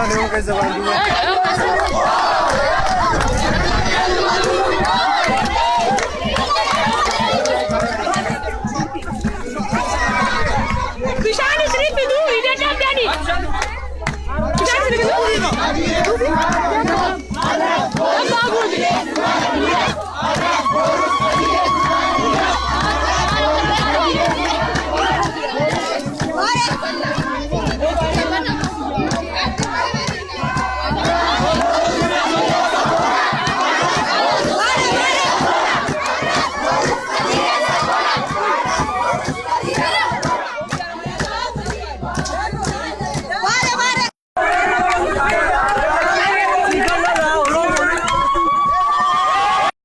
زبان هو كي زبان كشان شريف بدو إذا جاب يعني كشان شريف بدو